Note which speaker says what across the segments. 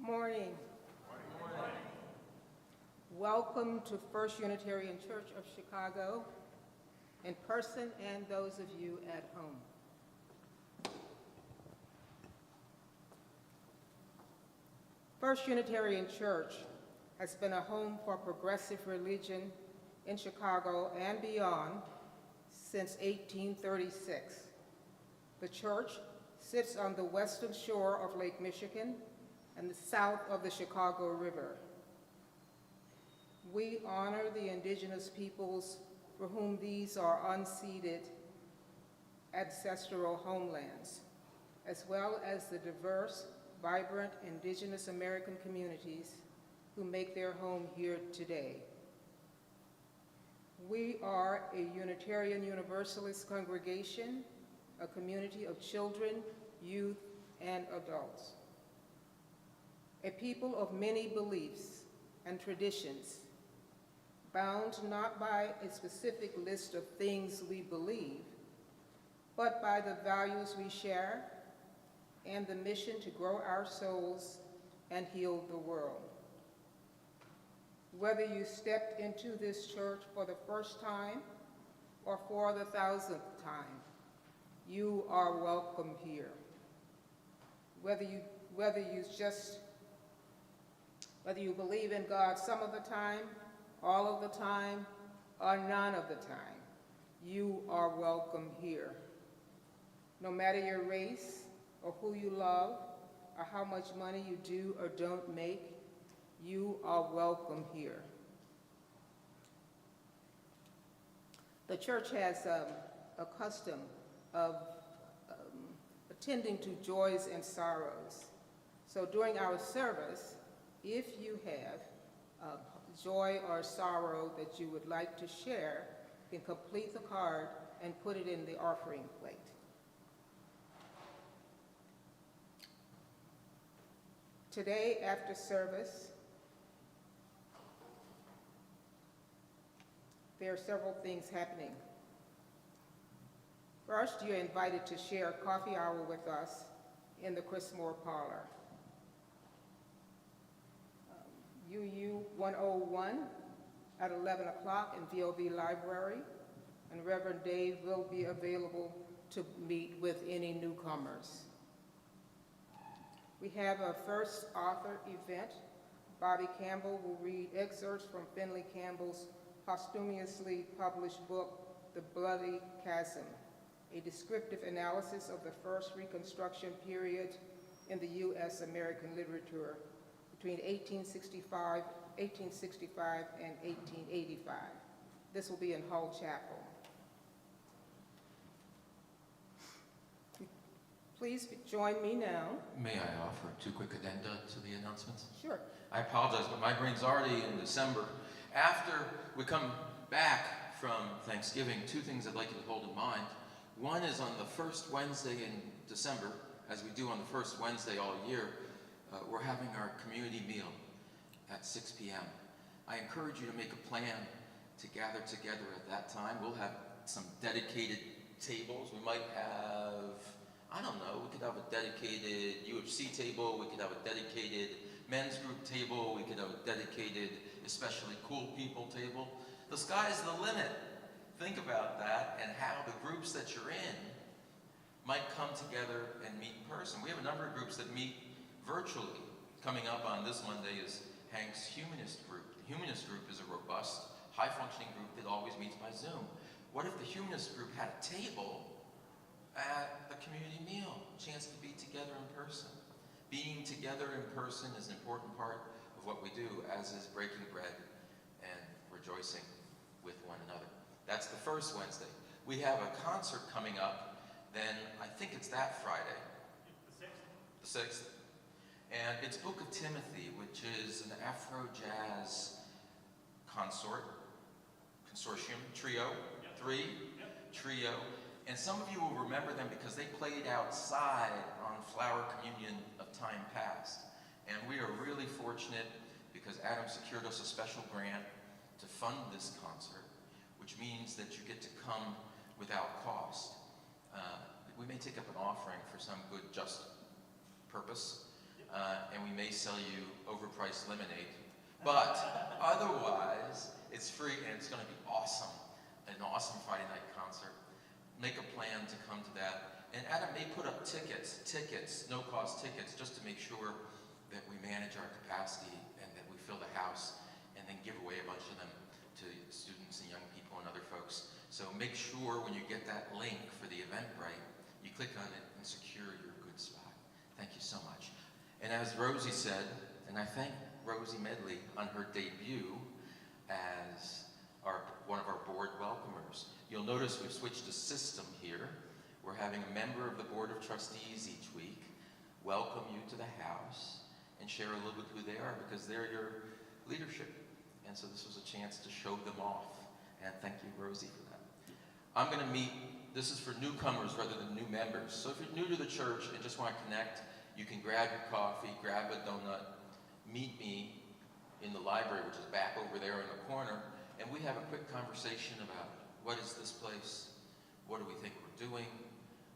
Speaker 1: Morning. Morning. Welcome to First Unitarian Church of Chicago, in person and those of you at home. First Unitarian Church has been a home for progressive religion in Chicago and beyond since 1836. The church sits on the western shore of Lake Michigan and the south of the Chicago River. We honor the indigenous peoples for whom these are unceded ancestral homelands, as well as the diverse, vibrant indigenous American communities who make their home here today. We are a Unitarian Universalist congregation, a community of children, youth, and adults. A people of many beliefs and traditions, bound not by a specific list of things we believe, but by the values we share and the mission to grow our souls and heal the world. Whether you stepped into this church for the first time or for the 1000th time, you are welcome here. Whether you believe in God some of the time, all of the time, or none of the time, you are welcome here. No matter your race, or who you love, or how much money you do or don't make, you are welcome here. The church has a custom of attending to joys and sorrows. So during our service, if you have joy or sorrow that you would like to share, you can complete the card and put it in the offering plate. Today, after service, there are several things happening. First, you're invited to share a coffee hour with us in the Chris Moore Parlor. UU 101 at 11 o'clock in VOV Library, and Reverend Dave will be available to meet with any newcomers. We have a first author event. Bobby Campbell will read excerpts from Finley Campbell's posthumously published book, The Bloody Chasm, a descriptive analysis of the first Reconstruction period in the U.S. American literature between 1865 and 1885. This will be in Hull Chapel. Please join me now.
Speaker 2: May I offer two quick addenda to the announcements?
Speaker 1: Sure.
Speaker 2: I apologize, but my brain's already in December. After we come back from Thanksgiving, two things I'd like you to hold in mind. One is on the first Wednesday in December, as we do on the first Wednesday all year, we're having our community meal at 6 p.m. I encourage you to make a plan to gather together at that time. We'll have some dedicated tables. We might have, I don't know, we could have a dedicated UFC table, we could have a dedicated men's group table, we could have a dedicated especially cool people table. The sky's the limit. Think about that and how the groups that you're in might come together and meet in person. We have a number of groups that meet virtually. Coming up on this Monday is Hank's Humanist Group. The Humanist Group is a robust, high-functioning group that always meets by Zoom. What if the Humanist Group had a table at the community meal, a chance to be together in person? Being together in person is an important part of what we do, as is breaking bread and rejoicing with one another. That's the first Wednesday. We have a concert coming up, then I think it's that Friday. The 6th. And it's Book of Timothy, which is an Afro-jazz consortium, trio, trio. And some of you will remember them because they played outside on Flower Communion of time past. And we are really fortunate because Adam secured us a special grant to fund this concert, which means that you get to come without cost. We may take up an offering for some good, just purpose, and we may sell you overpriced lemonade. But otherwise, it's free and it's going to be awesome. An awesome Friday night concert. Make a plan to come to that. And Adam may put up tickets, no-cost tickets, just to make sure that we manage our capacity and that we fill the house, and then give away a bunch of them to students and young people and other folks. So make sure when you get that link for the Eventbrite, you click on it and secure your good spot. Thank you so much. And as Rosie said, and I thank Rosie Medley on her debut as one of our board welcomers. You'll notice we've switched a system here. We're having a member of the Board of Trustees each week welcome you to the house and share a little bit who they are, because they're your leadership. And so this was a chance to show them off. And thank you, Rosie, for that. I'm going to meet, this is for newcomers rather than new members. So if you're new to the church and just want to connect, you can grab your coffee, grab a donut, meet me in the library, which is back over there in the corner, and we have a quick conversation about what is this place, what do we think we're doing,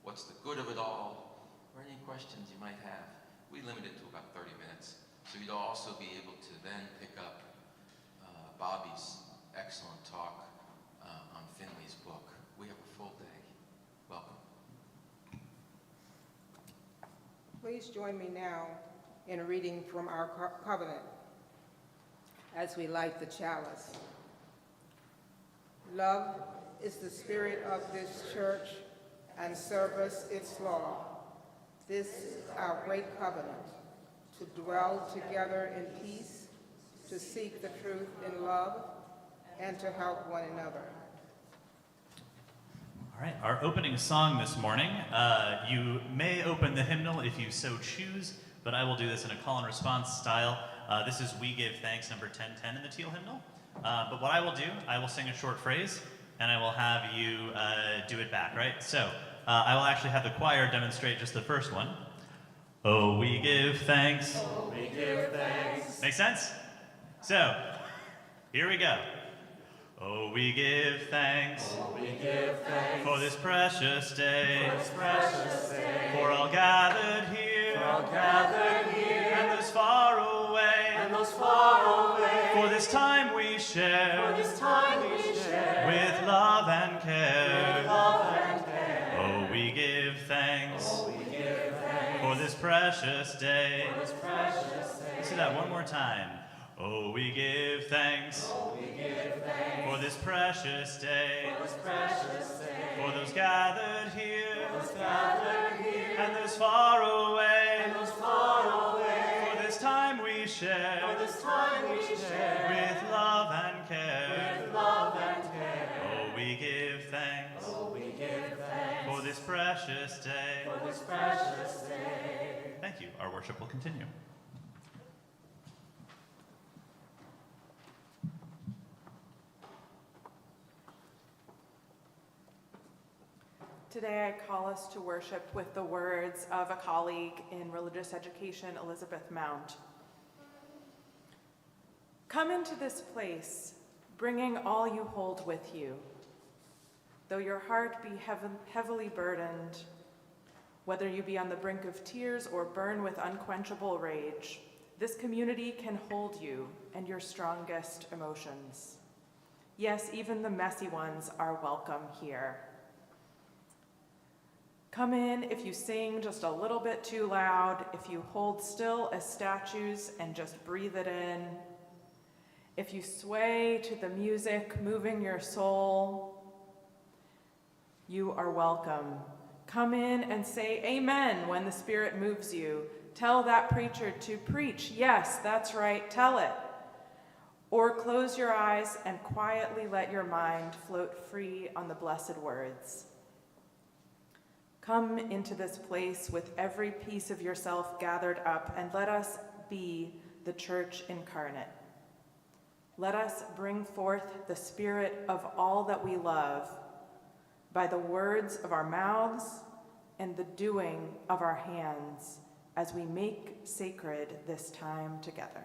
Speaker 2: what's the good of it all, or any questions you might have. We limit it to about 30 minutes, so you'd also be able to then pick up Bobby's excellent talk on Finley's book. We have a full day. Welcome.
Speaker 1: Please join me now in reading from our covenant as we light the chalice. Love is the spirit of this church, and service its law. This is our great covenant, to dwell together in peace, to seek the truth in love, and to help one another.
Speaker 3: All right, our opening song this morning, you may open the hymnal if you so choose, but I will do this in a call and response style. This is We Give Thanks, number 1010 in the teal hymnal. But what I will do, I will sing a short phrase, and I will have you do it back, right? So I will actually have the choir demonstrate just the first one. Oh, we give thanks.
Speaker 4: Oh, we give thanks.
Speaker 3: Make sense? So, here we go. Oh, we give thanks.
Speaker 4: Oh, we give thanks.
Speaker 3: For this precious day.
Speaker 4: For this precious day.
Speaker 3: For all gathered here.
Speaker 4: For all gathered here.
Speaker 3: And those far away.
Speaker 4: And those far away.
Speaker 3: For this time we share.
Speaker 4: For this time we share.
Speaker 3: With love and care.
Speaker 4: With love and care.
Speaker 3: Oh, we give thanks.
Speaker 4: Oh, we give thanks.
Speaker 3: For this precious day.
Speaker 4: For this precious day.
Speaker 3: Let's do that one more time. Oh, we give thanks.
Speaker 4: Oh, we give thanks.
Speaker 3: For this precious day.
Speaker 4: For this precious day.
Speaker 3: For those gathered here.
Speaker 4: For those gathered here.
Speaker 3: And those far away.
Speaker 4: And those far away.
Speaker 3: For this time we share.
Speaker 4: For this time we share.
Speaker 3: With love and care.
Speaker 4: With love and care.
Speaker 3: Oh, we give thanks.
Speaker 4: Oh, we give thanks.
Speaker 3: For this precious day.
Speaker 4: For this precious day.
Speaker 3: Thank you. Our worship will continue.
Speaker 5: Today I call us to worship with the words of a colleague in religious education, Elizabeth Mount. Come into this place, bringing all you hold with you. Though your heart be heavily burdened, whether you be on the brink of tears or burn with unquenchable rage, this community can hold you and your strongest emotions. Yes, even the messy ones are welcome here. Come in if you sing just a little bit too loud, if you hold still as statues and just breathe it in, if you sway to the music moving your soul, you are welcome. Come in and say amen when the Spirit moves you. Tell that preacher to preach. Yes, that's right, tell it. Or close your eyes and quietly let your mind float free on the blessed words. Come into this place with every piece of yourself gathered up, and let us be the church incarnate. Let us bring forth the spirit of all that we love by the words of our mouths and the doing of our hands as we make sacred this time together.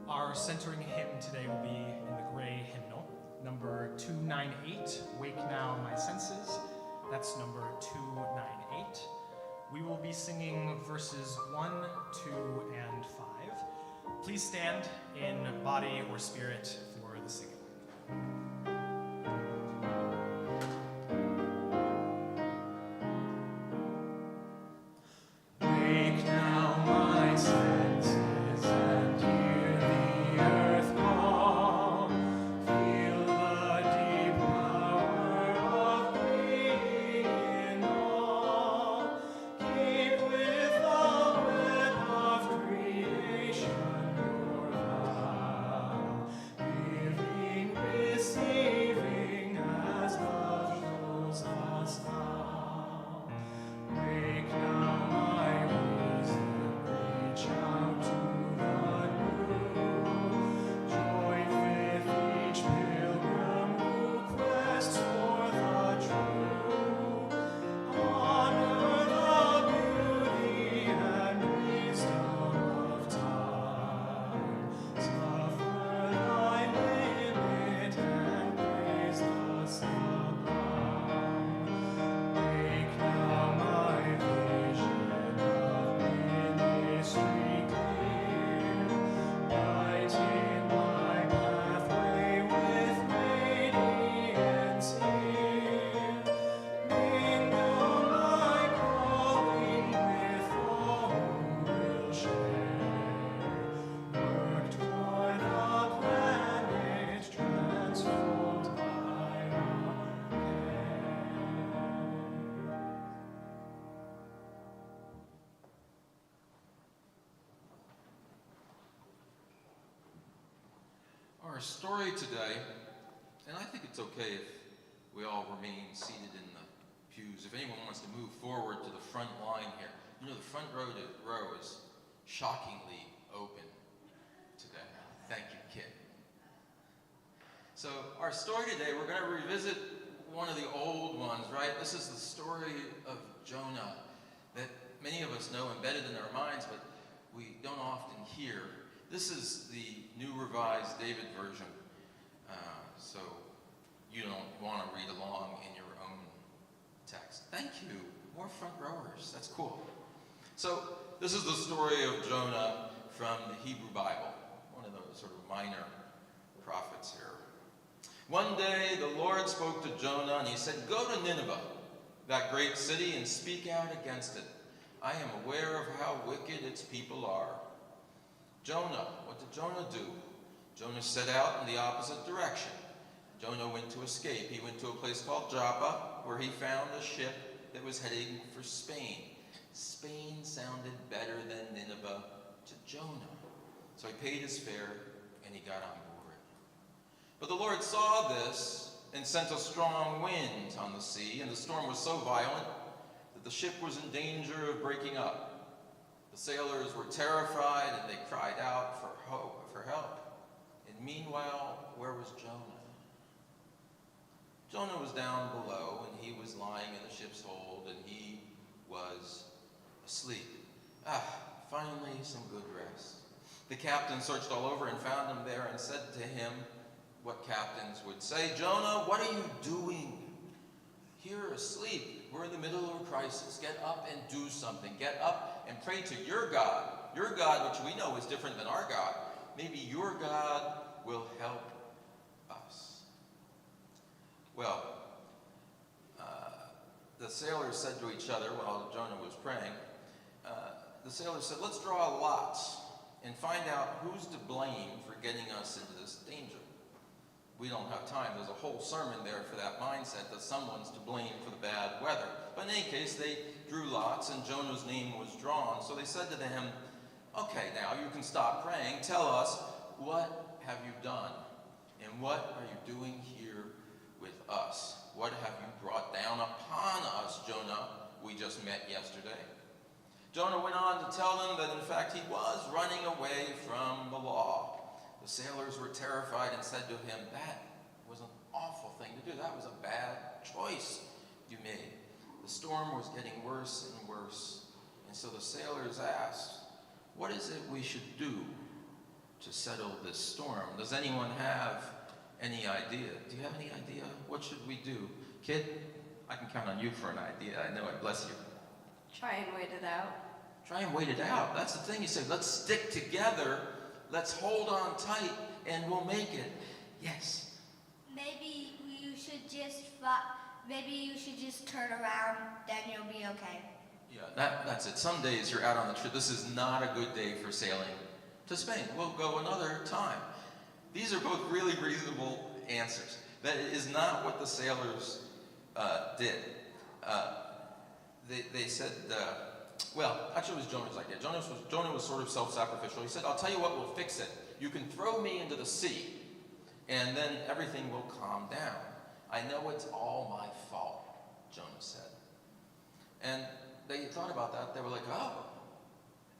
Speaker 6: Our centering hymn today will be in the gray hymnal, number 298, Wake Now My Senses. That's number 298. be singing verses 1, 2, and 5. Please stand in body or spirit for the singing. Wake now my senses and hear the earth call. Feel the deep power of being in all. Keep with the web of creation your vow. Giving, receiving as love shows us how. Wake now my reason, reach out to the new. Join with each pilgrim who quests for the true. Honor the beauty and wisdom of time. Suffer thy limit and praise the sublime. Wake now my vision of ministry clear, lighting my pathway with radiance here. Mingle my calling with all who will share. Work toward a planet transformed by our care.
Speaker 2: Our story today, and I think it's okay if we all remain seated in the pews. If anyone wants to move forward to the front line here, you know the front row is shockingly open today. Thank you, Kit. So our story today, we're going to revisit one of the old ones, right? This is the story of Jonah that many of us know embedded in our minds, but we don't often hear. This is the New Revised David version, so you don't want to read along in your own text. Thank you. More front rowers. That's cool. So this is the story of Jonah from the Hebrew Bible, one of those sort of minor prophets here. One day the Lord spoke to Jonah and he said, "Go to Nineveh, that great city, and speak out against it. I am aware of how wicked its people are." Jonah, what did Jonah do? Jonah set out in the opposite direction. Jonah went to escape. He went to a place called Joppa, where he found a ship that was heading for Spain. Spain sounded better than Nineveh to Jonah. So he paid his fare and he got on board. But the Lord saw this and sent a strong wind on the sea, and the storm was so violent that the ship was in danger of breaking up. The sailors were terrified and they cried out for help. And meanwhile, where was Jonah? Jonah was down below and he was lying in the ship's hold and he was asleep. Finally some good rest. The captain searched all over and found him there and said to him what captains would say, "Jonah, what are you doing? Here asleep. We're in the middle of a crisis. Get up and do something. Get up and pray to your God. Your God, which we know is different than our God. Maybe your God will help us." Well, the sailors said to each other while Jonah was praying, the sailors said, "Let's draw lots and find out who's to blame for getting us into this danger." We don't have time. There's a whole sermon there for that mindset that someone's to blame for the bad weather. But in any case, they drew lots and Jonah's name was drawn. So they said to him, "Okay, now you can stop praying. Tell us, what have you done? And what are you doing here with us? What have you brought down upon us, Jonah? We just met yesterday." Jonah went on to tell them that in fact he was running away from the law. The sailors were terrified and said to him, "That was an awful thing to do. That was a bad choice you made." The storm was getting worse and worse. And so the sailors asked, "What is it we should do to settle this storm? Does anyone have any idea?" Do you have any idea? What should we do? Kid, I can count on you for an idea. I know it. Bless you.
Speaker 7: Try and wait it out.
Speaker 2: Try and wait it out. That's the thing. You say, let's stick together, let's hold on tight, and we'll make it. Yes.
Speaker 8: Maybe you should just turn around, then you'll be okay.
Speaker 2: Yeah, that's it. Some days you're out on the trip. This is not a good day for sailing to Spain. We'll go another time. These are both really reasonable answers. That is not what the sailors did. They said, well, actually it was Jonah's idea. Jonah was sort of self-sacrificial. He said, I'll tell you what, we'll fix it. You can throw me into the sea, and then everything will calm down. I know it's all my fault, Jonah said. And they thought about that. They were like, oh,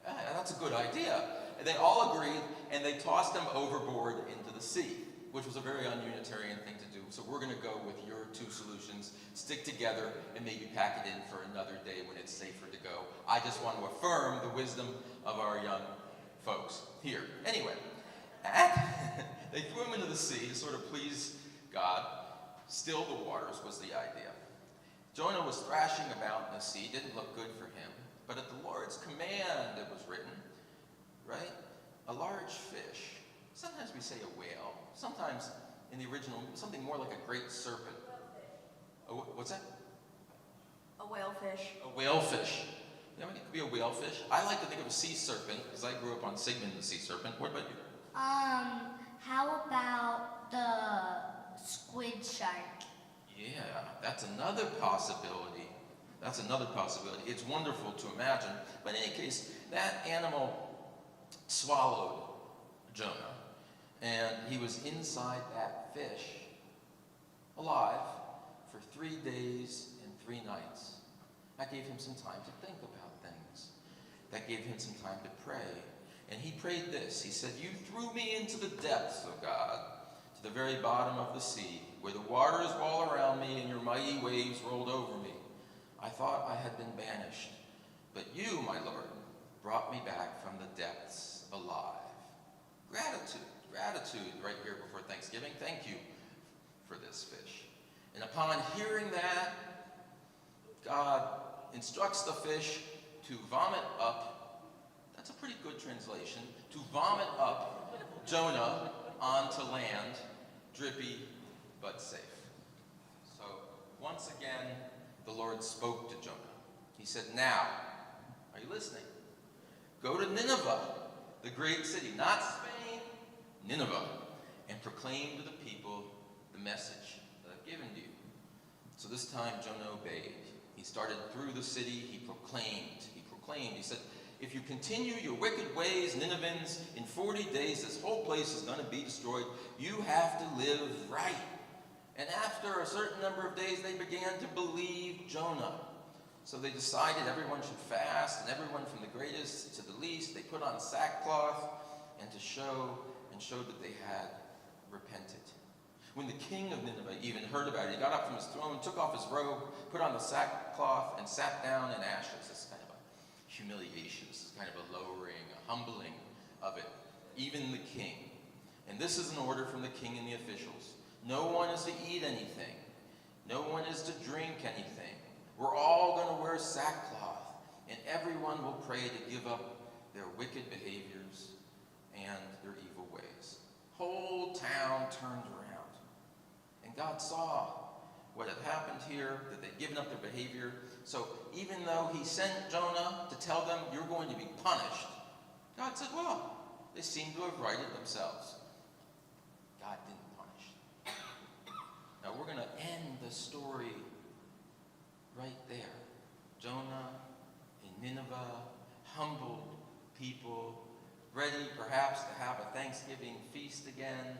Speaker 2: yeah, that's a good idea. And they all agreed, and they tossed him overboard into the sea, which was a very un-Unitarian thing to do. So we're going to go with your two solutions, stick together, and maybe pack it in for another day when it's safer to go. I just want to affirm the wisdom of our young folks here. Anyway, they threw him into the sea to sort of please God. Still the waters was the idea. Jonah was thrashing about in the sea, didn't look good for him, but at the Lord's command, it was written, right? A large fish. Sometimes we say a whale. Sometimes in the original, something more like a great serpent. What's that?
Speaker 7: A whalefish.
Speaker 2: A whalefish. Yeah, it could be a whalefish. I like to think of a sea serpent because I grew up on Sigmund the sea serpent. What about you?
Speaker 8: How about the squid shark?
Speaker 2: Yeah, that's another possibility. That's another possibility. It's wonderful to imagine. But in any case, that animal swallowed Jonah, and he was inside that fish, alive, for 3 days and 3 nights. That gave him some time to think about things. That gave him some time to pray. And he prayed this. He said, you threw me into the depths, O God, to the very bottom of the sea, where the waters were all around me and your mighty waves rolled over me. I thought I had been banished, but you, my Lord, brought me back from the depths alive. Gratitude right here before Thanksgiving. Thank you for this fish. And upon hearing that, God instructs the fish to vomit up, that's a pretty good translation, to vomit up Jonah onto land, drippy but safe. So once again, the Lord spoke to Jonah. He said, now, are you listening? Go to Nineveh, the great city, not Spain, Nineveh, and proclaim to the people the message that I've given to you. So this time Jonah obeyed. He started through the city, he proclaimed. He said, if you continue your wicked ways, Ninevans, in 40 days this whole place is going to be destroyed. You have to live right. And after a certain number of days, they began to believe Jonah. So they decided everyone should fast, and everyone from the greatest to the least, they put on sackcloth and showed that they had repented. When the king of Nineveh even heard about it, he got up from his throne, took off his robe, put on the sackcloth, and sat down in ashes. This is kind of a humiliation. This is kind of a lowering, a humbling of it. Even the king. And this is an order from the king and the officials. No one is to eat anything. No one is to drink anything. We're all going to wear sackcloth, and everyone will pray to give up their wicked behaviors and their evil ways. Whole town turned around, and God saw what had happened here, that they'd given up their behavior. So even though he sent Jonah to tell them, you're going to be punished, God said, well, they seem to have righted themselves. God didn't punish. Now we're going to end the story right there. Jonah in Nineveh, humbled people, ready perhaps to have a Thanksgiving feast again,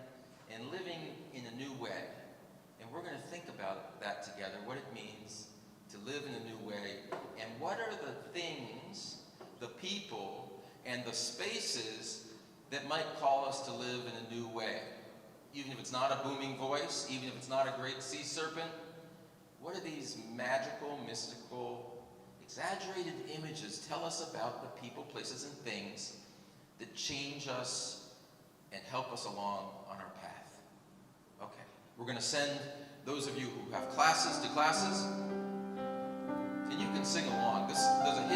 Speaker 2: and living in a new way. And we're going to think about that together, what it means to live in a new way, and what are the things, the people, and the spaces that might call us to live in a new way. Even if it's not a booming voice, even if it's not a great sea serpent, what are these magical, mystical, exaggerated images tell us about the people, places, and things that change us and help us along on our path? Okay, we're going to send those of you who have classes to classes, and you can sing along. There's a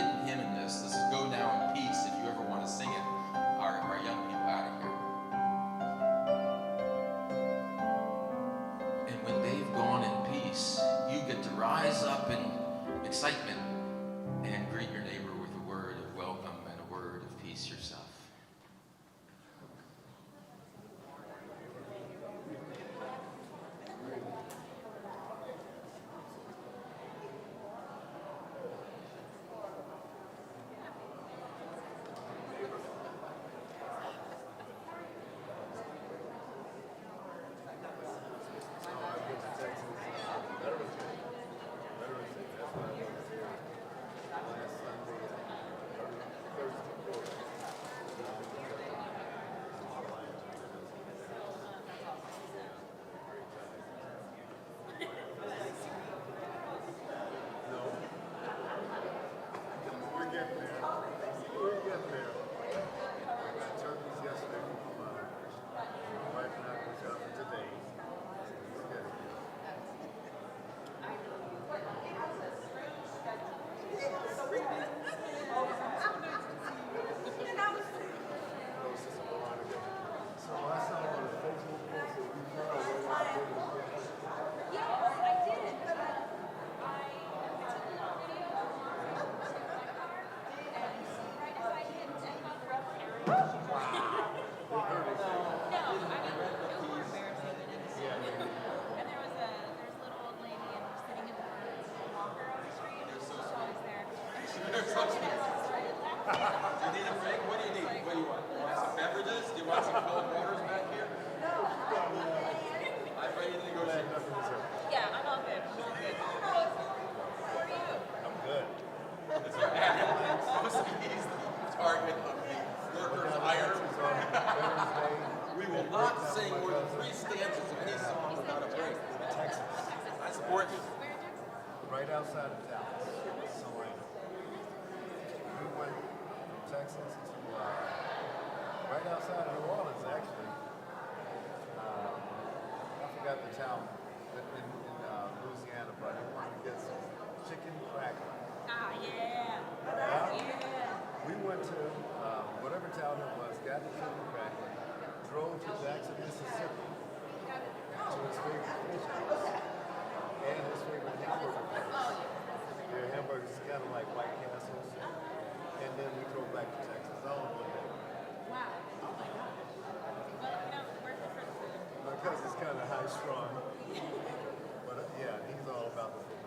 Speaker 2: You need a break? What do you need? What do you want? You want some beverages? Do you want some cold waters back here? I'm ready to negotiate.
Speaker 9: Yeah, I'm all good. I'm all good. How are you?
Speaker 10: I'm good.
Speaker 2: Most of he's the target of the workers' ire. We will not sing more than 3 stanzas of any song without a break.
Speaker 10: Texas,
Speaker 2: I support you.
Speaker 10: right outside of Dallas, Salina. We went from Texas to right outside of New Orleans, actually. I forgot the town in Louisiana, but I wanted to get some chicken cracker.
Speaker 9: Ah, yeah.
Speaker 10: Yeah. We went to whatever town it was, got the chicken cracker, drove to Jackson, Mississippi, to his favorite fish house and his favorite hamburger place. Their hamburgers is kind of like White Castles. And then we drove back to Texas. All in one day.
Speaker 9: Wow. Oh my God. Well, we're here for the food.
Speaker 10: My cousin's kind of high strung. But yeah, he's all about the food.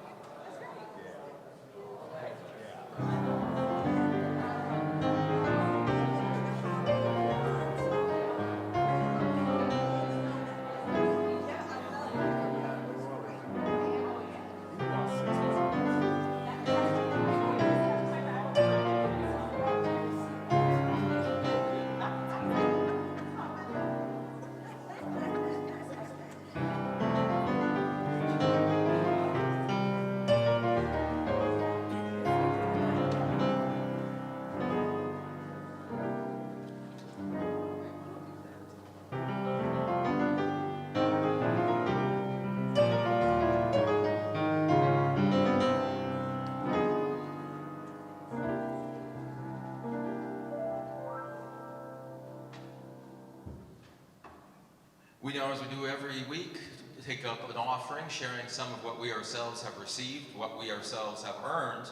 Speaker 2: We know, as we do every week, take up an offering, sharing some of what we ourselves have received, what we ourselves have earned,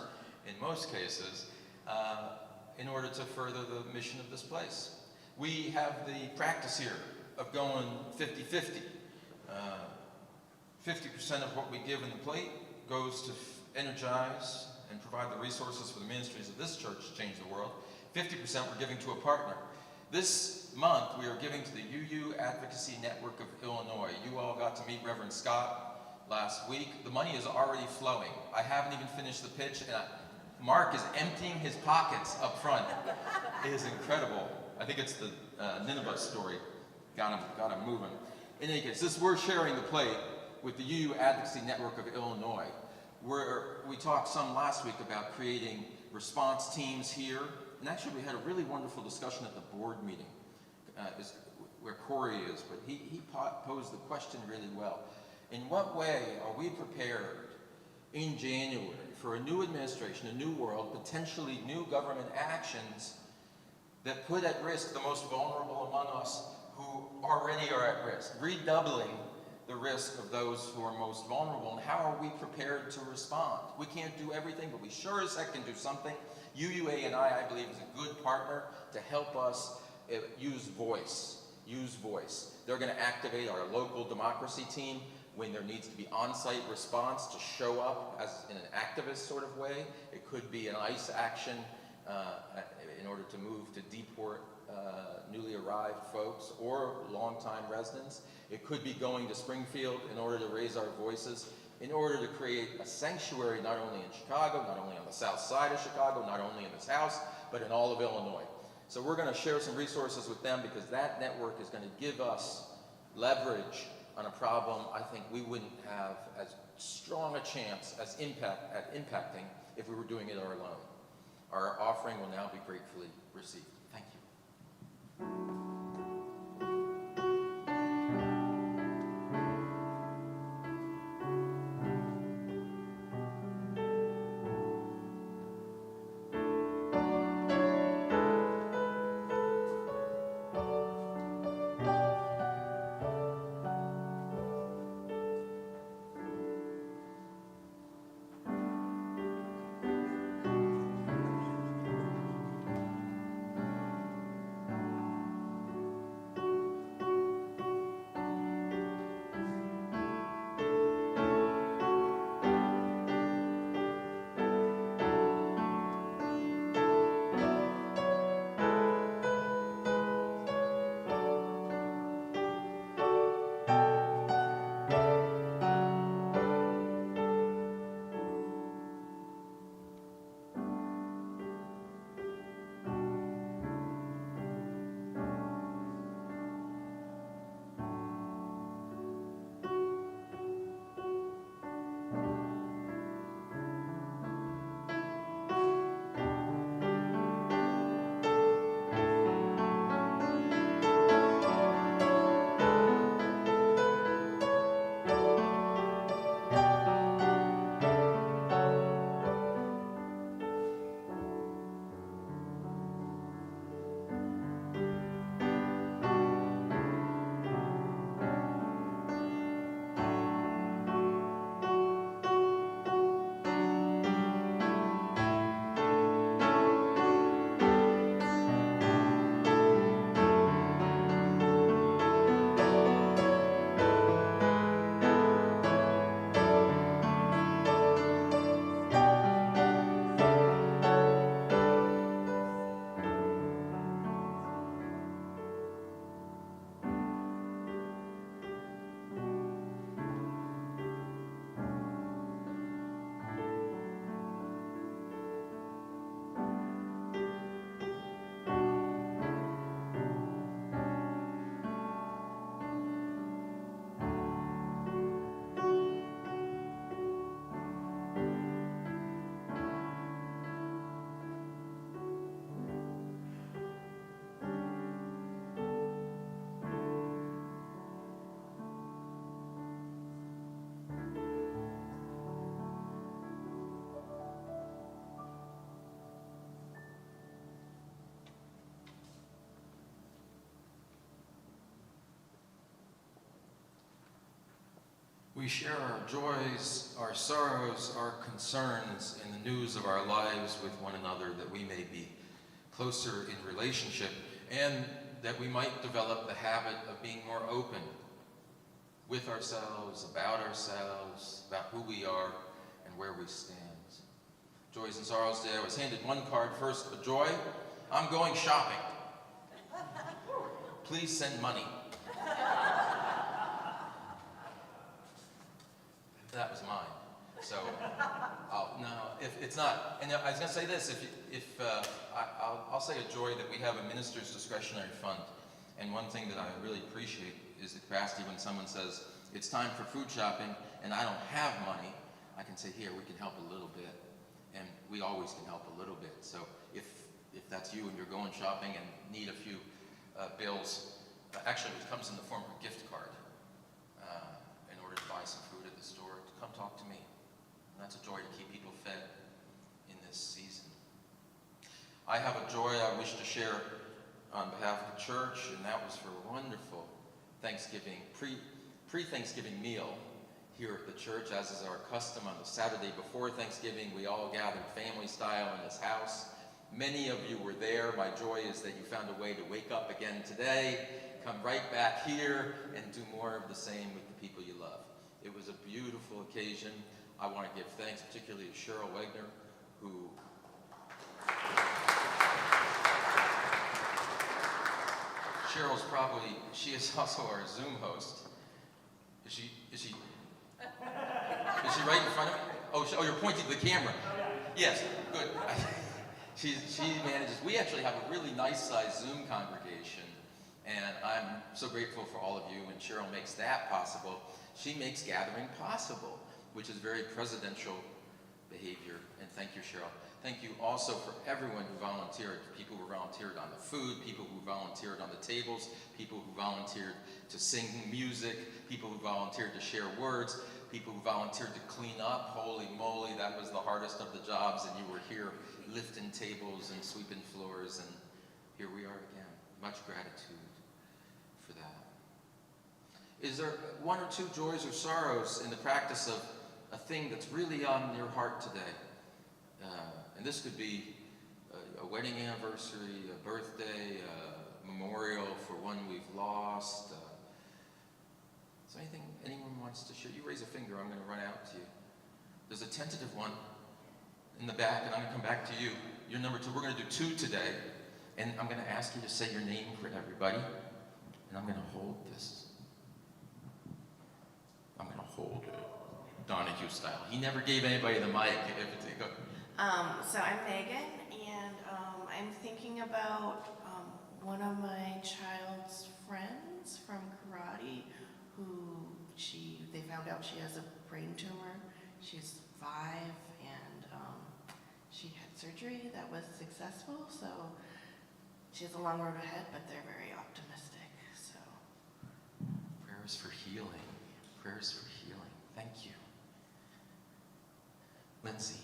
Speaker 2: in most cases, in order to further the mission of this place. We have the practice here of going 50-50. 50% of what we give in the plate goes to energize and provide the resources for the ministries of this church to change the world. 50% we're giving to a partner. This month, we are giving to the UU Advocacy Network of Illinois. You all got to meet Reverend Scott last week. The money is already flowing. I haven't even finished the pitch, and Mark is emptying his pockets up front. It is incredible. I think it's the Nineveh story. Got him moving. In any case, we're sharing the plate with the UU Advocacy Network of Illinois. We talked some last week about creating response teams here. And actually, we had a really wonderful discussion at the board meeting, where Corey is, but he posed the question really well. In what way are we prepared in January for a new administration, a new world, potentially new government actions that put at risk the most vulnerable among us who already are at risk, redoubling the risk of those who are most vulnerable, and how are we prepared to respond? We can't do everything, but we sure as heck can do something. UUA and I believe, is a good partner to help us use voice. They're going to activate our local democracy team when there needs to be on-site response to show up as in an activist sort of way. It could be an ICE action in order to move to deport newly arrived folks or longtime residents. It could be going to Springfield in order to raise our voices, in order to create a sanctuary not only in Chicago, not only on the south side of Chicago, not only in this house, but in all of Illinois. So we're going to share some resources with them, because that network is going to give us leverage on a problem I think we wouldn't have as strong a chance at impacting if we were doing it alone. Our offering will now be gratefully received. Thank you. We share our joys, our sorrows, our concerns, and the news of our lives with one another, that we may be closer in relationship, and that we might develop the habit of being more open with ourselves, about who we are, and where we stand. Joys and Sorrows Day, I was handed one card first for joy. I'm going shopping. Please send money. That was mine. So, no, if it's not, and I was going to say this, I'll say a joy that we have a minister's discretionary fund. And one thing that I really appreciate is the capacity when someone says, it's time for food shopping, and I don't have money, I can say, here, we can help a little bit. And we always can help a little bit. So if that's you and you're going shopping and need a few bills, actually it comes in the form of a gift card in order to buy some food at the store, to come talk to me. And that's a joy to keep people fed in this season. I have a joy I wish to share on behalf of the church, and that was for a wonderful Thanksgiving, pre-Thanksgiving meal here at the church, as is our custom. On the Saturday before Thanksgiving, we all gathered family style in this house. Many of you were there. My joy is that you found a way to wake up again today, come right back here, and do more of the same with the people you love. It was a beautiful occasion. I want to give thanks particularly to Cheryl Wegner, who she is also our Zoom host. Is she right in front of me? Oh, you're pointing to the camera. Yes, good. She manages, we actually have a really nice sized Zoom congregation, and I'm so grateful for all of you, and Cheryl makes that possible. She makes gathering possible, which is very presidential behavior, and thank you, Cheryl. Thank you also for everyone who volunteered, people who volunteered on the food, people who volunteered on the tables, people who volunteered to sing music, people who volunteered to share words, people who volunteered to clean up. Holy moly, that was the hardest of the jobs, and you were here lifting tables and sweeping floors, and here we are again. Much gratitude for that. Is there one or two joys or sorrows in the practice of a thing that's really on your heart today? And this could be a wedding anniversary, a birthday, a memorial for one we've lost. Is there anything anyone wants to share? You raise a finger, I'm going to run out to you. There's a tentative one in the back, and I'm going to come back to you. You're number 2. We're going to do 2 today, and I'm going to ask you to say your name for everybody, and I'm going to hold this. I'm going to hold it Donahue style. He never gave anybody the mic.
Speaker 11: So I'm Megan, and I'm thinking about one of my child's friends from karate who they found out she has a brain tumor. She's 5, and she had surgery that was successful, so she has a long road ahead, but they're very optimistic. So
Speaker 2: prayers for healing. Prayers for healing. Thank you. Lindsay.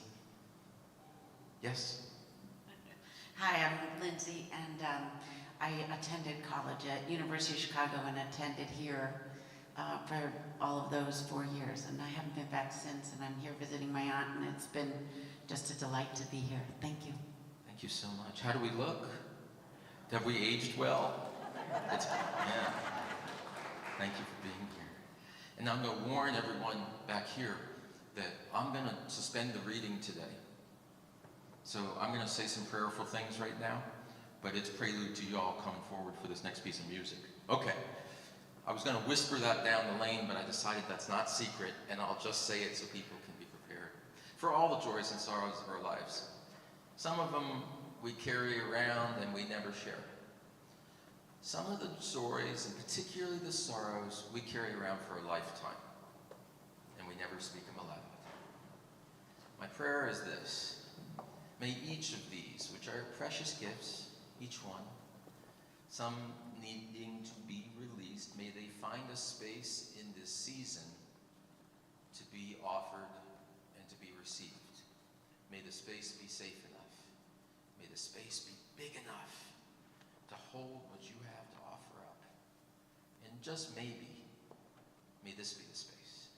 Speaker 2: Yes?
Speaker 12: Hi, I'm Lindsay, and I attended college at University of Chicago and attended here for all of those 4 years, and I haven't been back since, and I'm here visiting my aunt, and it's been just a delight to be here. Thank you.
Speaker 2: Thank you so much. How do we look? Have we aged well? Yeah. Thank you for being here. And I'm going to warn everyone back here that I'm going to suspend the reading today. So I'm going to say some prayerful things right now, but it's prelude to you all coming forward for this next piece of music. Okay. I was going to whisper that down the lane, but I decided that's not secret, and I'll just say it so people can be prepared. For all the joys and sorrows of our lives. Some of them we carry around and we never share. Some of the joys, and particularly the sorrows, we carry around for a lifetime, and we never speak them aloud. My prayer is this. May each of these, which are precious gifts, each one, some needing to be released, may they find a space in this season to be offered and to be received. May the space be safe enough. May the space be big enough to hold what you have to offer up. And just maybe, may this be the space.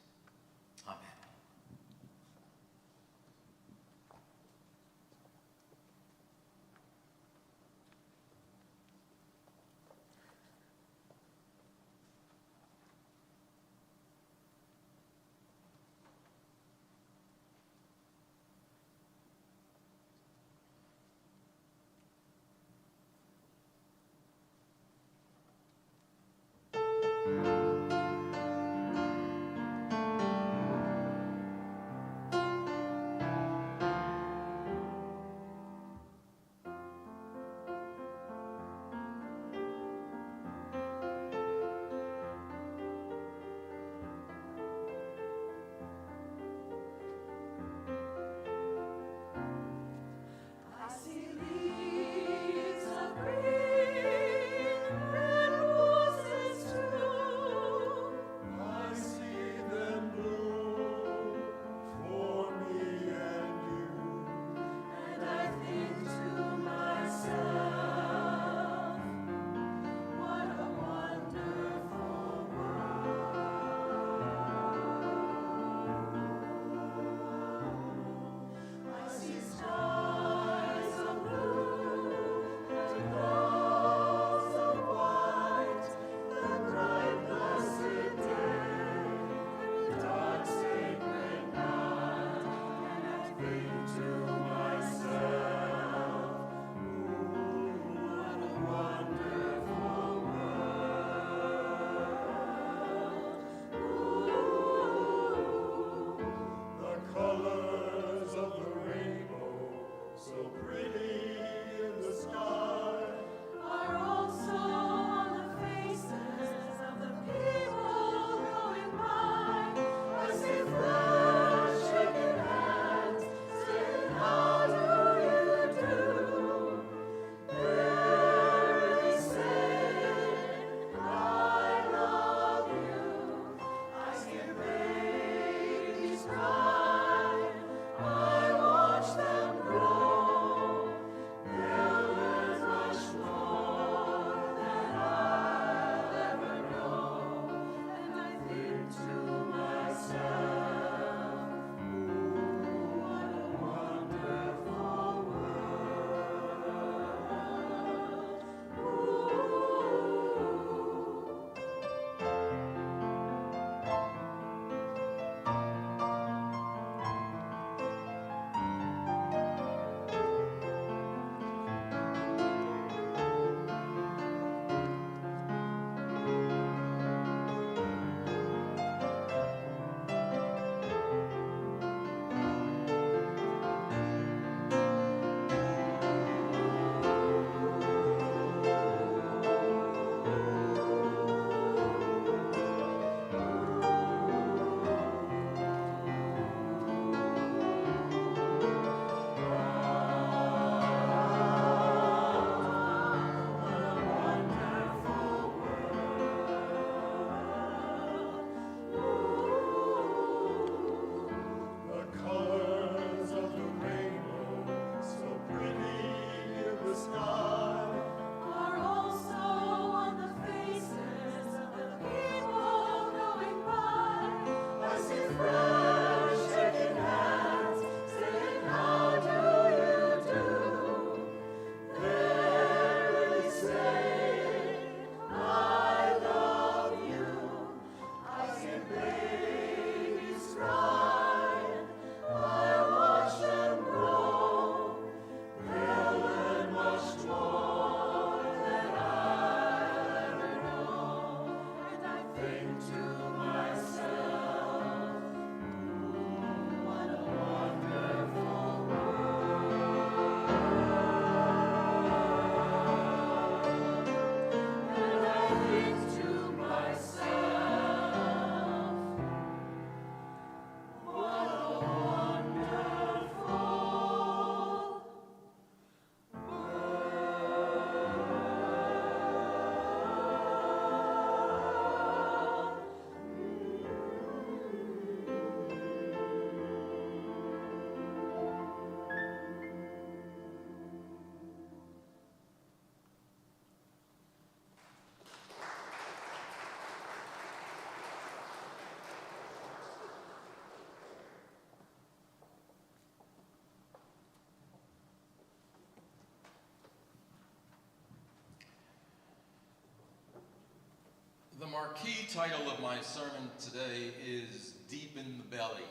Speaker 2: marquee title of my sermon today is Deep in the Belly.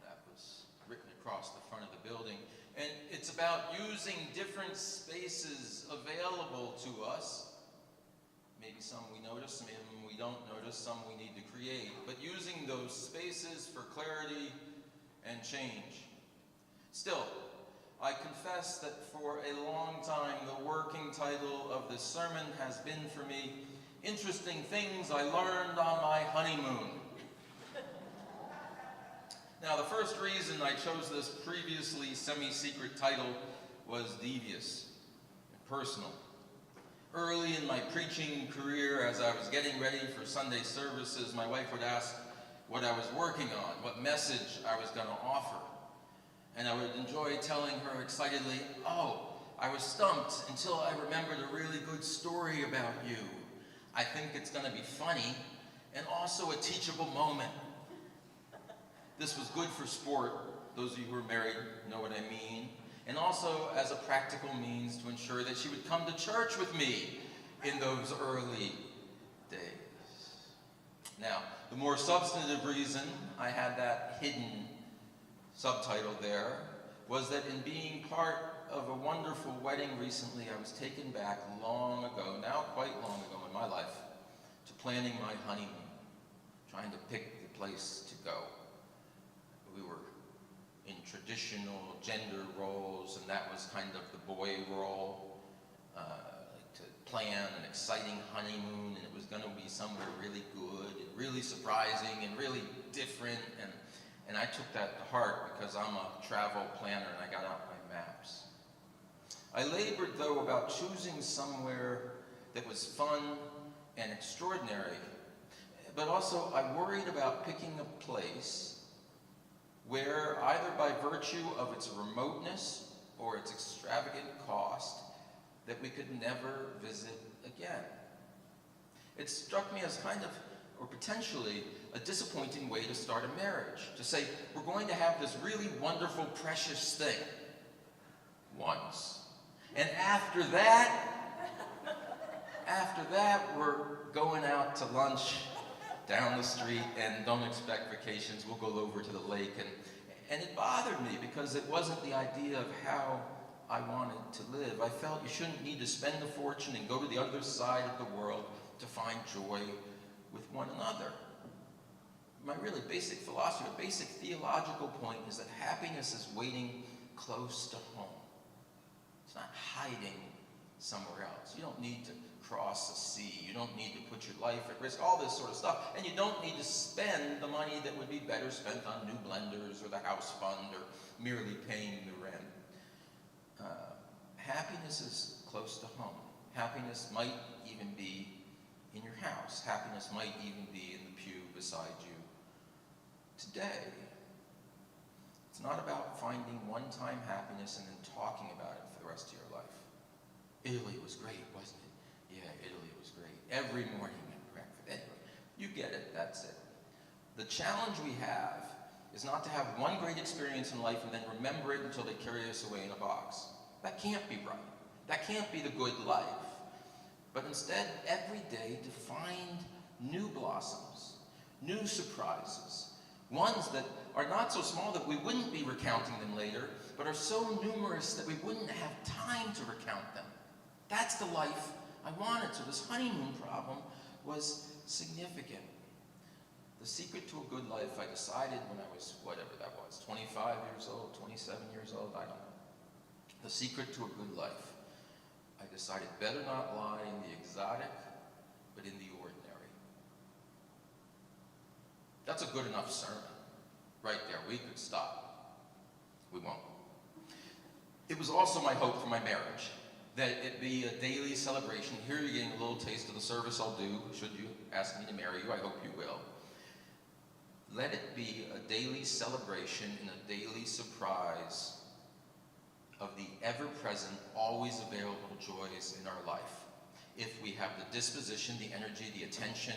Speaker 2: That was written across the front of the building. And it's about using different spaces available to us. Maybe some we notice, maybe we don't notice, some we need to create. But using those spaces for clarity and change. Still, I confess that for a long time, the working title of this sermon has been for me, Interesting Things I Learned on My Honeymoon. Now, the first reason I chose this previously semi-secret title was devious and personal. Early in my preaching career, as I was getting ready for Sunday services, my wife would ask what I was working on, what message I was going to offer. And I would enjoy telling her excitedly, oh, I was stumped until I remembered a really good story about you. I think it's going to be funny and also a teachable moment. This was good for sport. Those of you who are married know what I mean. And also as a practical means to ensure that she would come to church with me in those early days. Now, the more substantive reason I had that hidden subtitle there was that in being part of a wonderful wedding recently, I was taken back long ago, now quite long ago in my life, to planning my honeymoon, trying to pick the place to go. We were in traditional gender roles, and that was kind of the boy role, to plan an exciting honeymoon, and it was going to be somewhere really good and really surprising and really different, and I took that to heart because I'm a travel planner and I got out my maps. I labored, though, about choosing somewhere that was fun and extraordinary, but also I worried about picking a place where, either by virtue of its remoteness or its extravagant cost, that we could never visit again. It struck me as kind of, or potentially, a disappointing way to start a marriage. To say, we're going to have this really wonderful, precious thing once. And after that, we're going out to lunch down the street, and don't expect vacations. We'll go over to the lake. And it bothered me because it wasn't the idea of how I wanted to live. I felt you shouldn't need to spend a fortune and go to the other side of the world to find joy with one another. My really basic philosophy, a basic theological point is that happiness is waiting close to home. It's not hiding somewhere else. You don't need to cross the sea. You don't need to put your life at risk, all this sort of stuff. And you don't need to spend the money that would be better spent on new blenders or the house fund or merely paying the rent. Happiness is close to home. Happiness might even be in your house. Happiness might even be in the pew beside you today. It's not about finding one-time happiness and then talking about it for the rest of your life. Italy was great, wasn't it? Yeah, Italy was great. Every morning at breakfast. Anyway, you get it, that's it. The challenge we have is not to have one great experience in life and then remember it until they carry us away in a box. That can't be right. That can't be the good life. But instead, every day to find new blossoms, new surprises, ones that are not so small that we wouldn't be recounting them later, but are so numerous that we wouldn't have time to recount them. That's the life I wanted. So this honeymoon problem was significant. The secret to a good life, I decided when I was, whatever that was, 25 years old, 27 years old, I don't know. The secret to a good life, I decided better not lie in the exotic, but in the ordinary. That's a good enough sermon. Right there, we could stop. We won't. It was also my hope for my marriage, that it be a daily celebration. Here you're getting a little taste of the service I'll do, should you ask me to marry you, I hope you will. Let it be a daily celebration and a daily surprise of the ever-present, always available joys in our life. If we have the disposition, the energy, the attention,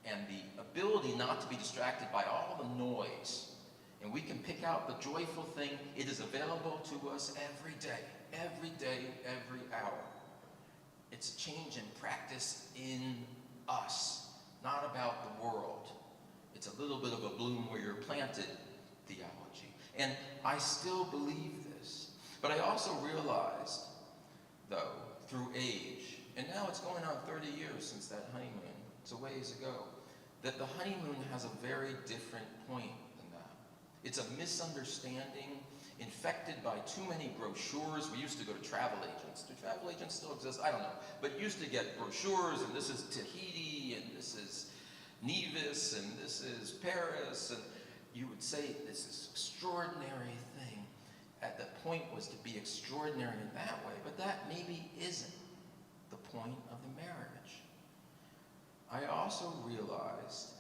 Speaker 2: and the ability not to be distracted by all the noise, and we can pick out the joyful thing, it is available to us every day, every hour. It's a change in practice in us, not about the world. It's a little bit of a bloom where you're planted theology. And I still believe this. But I also realized, though, through age, and now it's going on 30 years since that honeymoon, it's a ways ago, that the honeymoon has a very different point than that. It's a misunderstanding infected by too many brochures. We used to go to travel agents. Do travel agents still exist? I don't know. But used to get brochures, and this is Tahiti, and this is Nevis, and this is Paris, and you would say this is extraordinary thing. At the point was to be extraordinary in that way, but that maybe isn't the point of the marriage. I also realized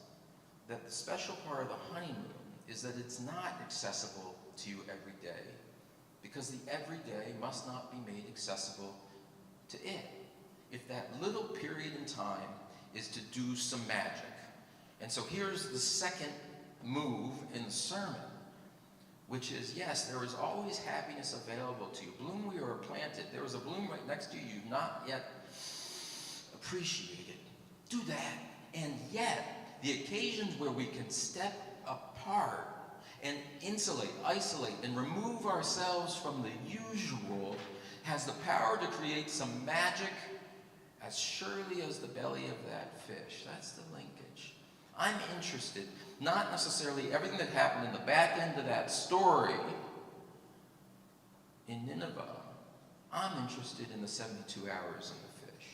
Speaker 2: that the special part of the honeymoon is that it's not accessible to you every day, because the everyday must not be made accessible to it. If that little period in time is to do some magic. And so here's the second move in the sermon, which is, yes, there is always happiness available to you. Bloom where you are planted. There is a bloom right next to you you've not yet appreciated. Do that. And yet, the occasions where we can step apart and insulate, isolate, and remove ourselves from the usual has the power to create some magic as surely as the belly of that fish. That's the linkage. I'm interested, not necessarily everything that happened in the back end of that story in Nineveh. I'm interested in the 72 hours and the fish.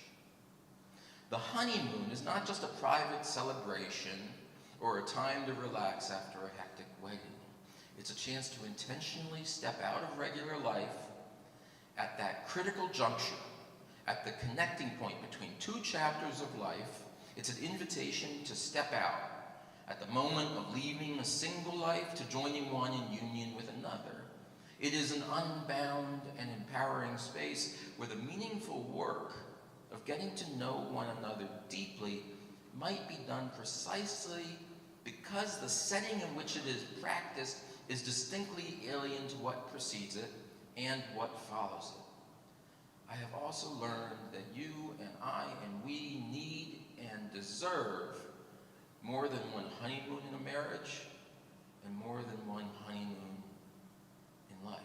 Speaker 2: The honeymoon is not just a private celebration or a time to relax after a hectic wedding. It's a chance to intentionally step out of regular life at that critical juncture, at the connecting point between two chapters of life. It's an invitation to step out at the moment of leaving a single life to joining one in union with another. It is an unbound and empowering space where the meaningful work of getting to know one another deeply might be done precisely because the setting in which it is practiced is distinctly alien to what precedes it and what follows it. I have also learned that you and I and we need and deserve more than one honeymoon in a marriage and more than one honeymoon in life.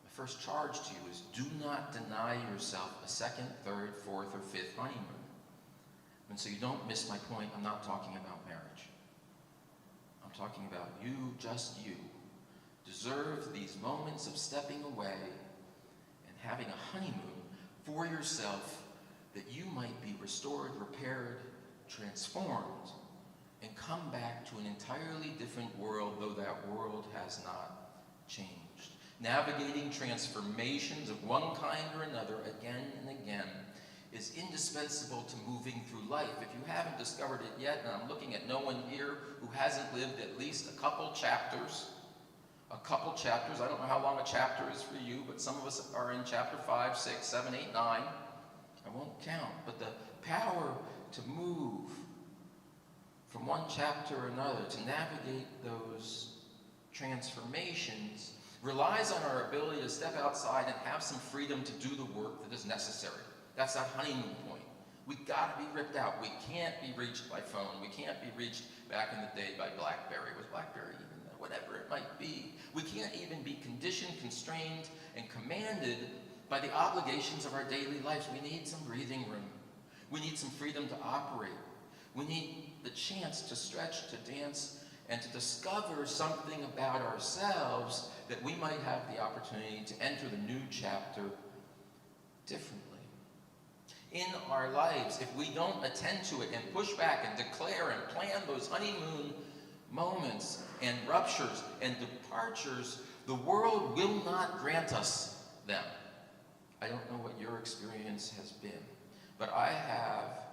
Speaker 2: My first charge to you is do not deny yourself a second, third, fourth, or fifth honeymoon. And so you don't miss my point, I'm not talking about marriage. I'm talking about you, just you, deserve these moments of stepping away and having a honeymoon for yourself that you might be restored, repaired, transformed, and come back to an entirely different world, though that world has not changed. Navigating transformations of one kind or another again and again is indispensable to moving through life. If you haven't discovered it yet, and I'm looking at no one here who hasn't lived at least a couple chapters, I don't know how long a chapter is for you, but some of us are in chapter 5, 6, 7, 8, 9. I won't count, but the power to move from one chapter or another, to navigate those transformations, relies on our ability to step outside and have some freedom to do the work that is necessary. That's that honeymoon point. We've got to be ripped out. We can't be reached by phone. We can't be reached back in the day by BlackBerry. Was BlackBerry even there? Whatever it might be. We can't even be conditioned, constrained, and commanded by the obligations of our daily lives. We need some breathing room. We need some freedom to operate. We need the chance to stretch, to dance, and to discover something about ourselves that we might have the opportunity to enter the new chapter differently. In our lives, if we don't attend to it and push back and declare and plan those honeymoon moments and ruptures and departures, the world will not grant us them. I don't know what your experience has been, but I have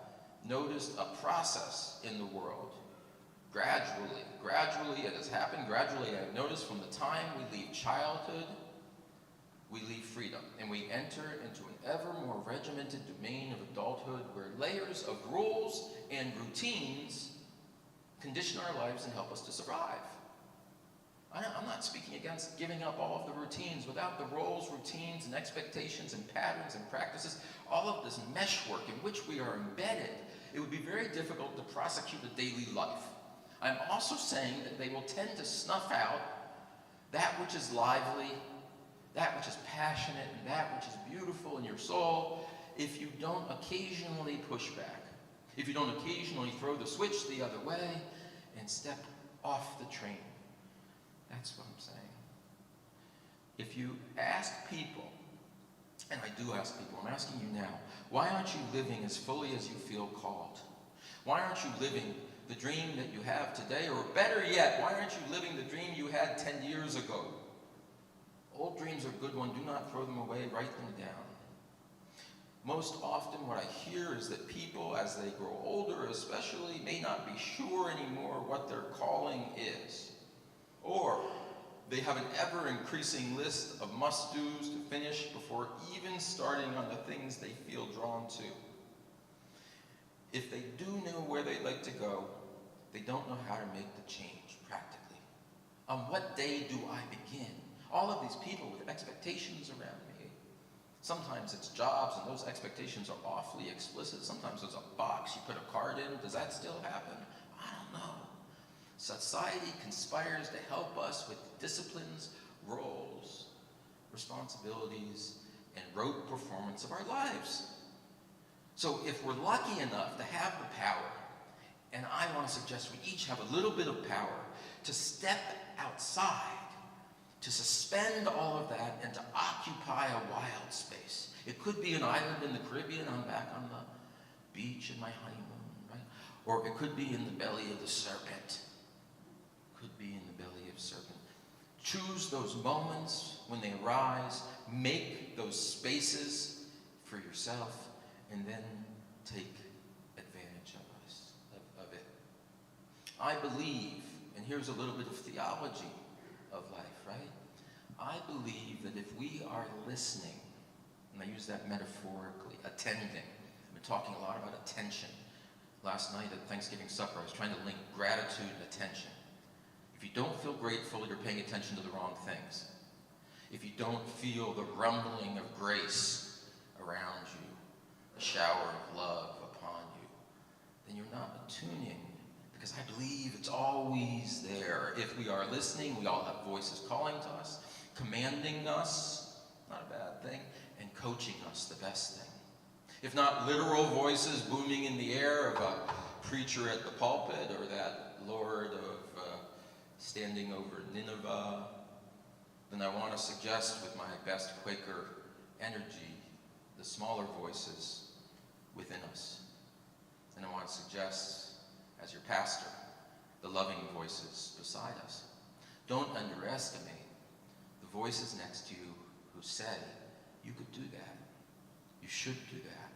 Speaker 2: noticed a process in the world. Gradually it has happened. Gradually I've noticed from the time we leave childhood, we leave freedom, and we enter into an ever more regimented domain of adulthood where layers of rules and routines condition our lives and help us to survive. I'm not speaking against giving up all of the routines. Without the roles, routines, and expectations and patterns and practices, all of this meshwork in which we are embedded it would be very difficult to prosecute a daily life. I'm also saying that they will tend to snuff out that which is lively, that which is passionate, and that which is beautiful in your soul if you don't occasionally push back, if you don't occasionally throw the switch the other way and step off the train. That's what I'm saying. If you ask people, and I do ask people, I'm asking you now, why aren't you living as fully as you feel called? Why aren't you living the dream that you have today? Or better yet, why aren't you living the dream you had 10 years ago? Old dreams are good ones. Do not throw them away. Write them down. Most often what I hear is that people, as they grow older especially, may not be sure anymore what their calling is. Or they have an ever-increasing list of must-dos to finish before even starting on the things they feel drawn to. If they do know where they'd like to go, they don't know how to make the change practically. On what day do I begin? All of these people with expectations around me. Sometimes it's jobs, and those expectations are awfully explicit. Sometimes there's a box you put a card in. Does that still happen? I don't know. Society conspires to help us with disciplines, roles, responsibilities, and rote performance of our lives. So if we're lucky enough to have the power, and I want to suggest we each have a little bit of power to step outside, to suspend all of that, and to occupy a wild space. It could be an island in the Caribbean. I'm back on the beach in my honeymoon, right? Or it could be in the belly of the serpent. Could be in the belly of serpent. Choose those moments when they arise, make those spaces for yourself, and then take advantage of it. I believe, and here's a little bit of theology of life, right? I believe that if we are listening, and I use that metaphorically, attending. I've been talking a lot about attention. Last night at Thanksgiving supper, I was trying to link gratitude and attention. If you don't feel grateful, you're paying attention to the wrong things. If you don't feel the rumbling of grace around you, a shower of love upon you, then you're not attuning, because I believe it's always there. If we are listening, we all have voices calling to us, commanding us, not a bad thing, and coaching us, the best thing. If not literal voices booming in the air of a preacher at the pulpit or that Lord of standing over Nineveh, then I want to suggest with my best Quaker energy the smaller voices within us. And I want to suggest, as your pastor, the loving voices beside us. Don't underestimate the voices next to you who say, you could do that. You should do that.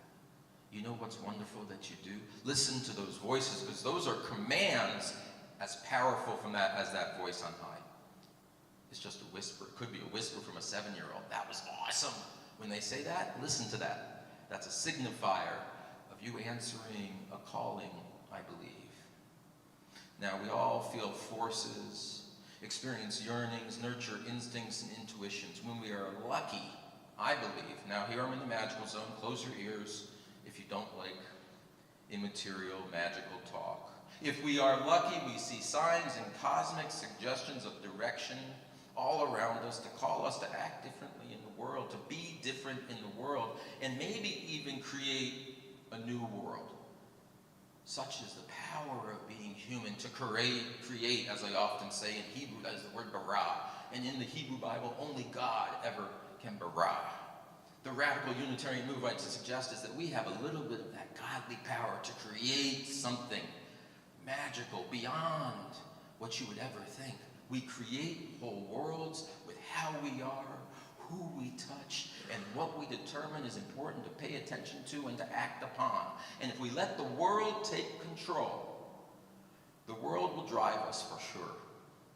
Speaker 2: You know what's wonderful that you do? Listen to those voices, because those are commands as powerful from that as that voice on high. It's just a whisper. It could be a whisper from a 7-year-old. That was awesome. When they say that, listen to that. That's a signifier of you answering a calling, I believe. Now, we all feel forces, experience yearnings, nurture instincts and intuitions. When we are lucky, I believe, now here I'm in the magical zone, close your ears if you don't like immaterial, magical talk. If we are lucky, we see signs and cosmic suggestions of direction all around us to call us to act differently in the world, to be different in the world, and maybe even create a new world. Such is the power of being human, to create, as I often say in Hebrew, that is the word bara. And in the Hebrew Bible, only God ever can bara. The radical Unitarian move, I'd suggest, is that we have a little bit of that godly power to create something magical beyond what you would ever think. We create whole worlds with how we are, who we touch, and what we determine is important to pay attention to and to act upon. And if we let the world take control, the world will drive us for sure.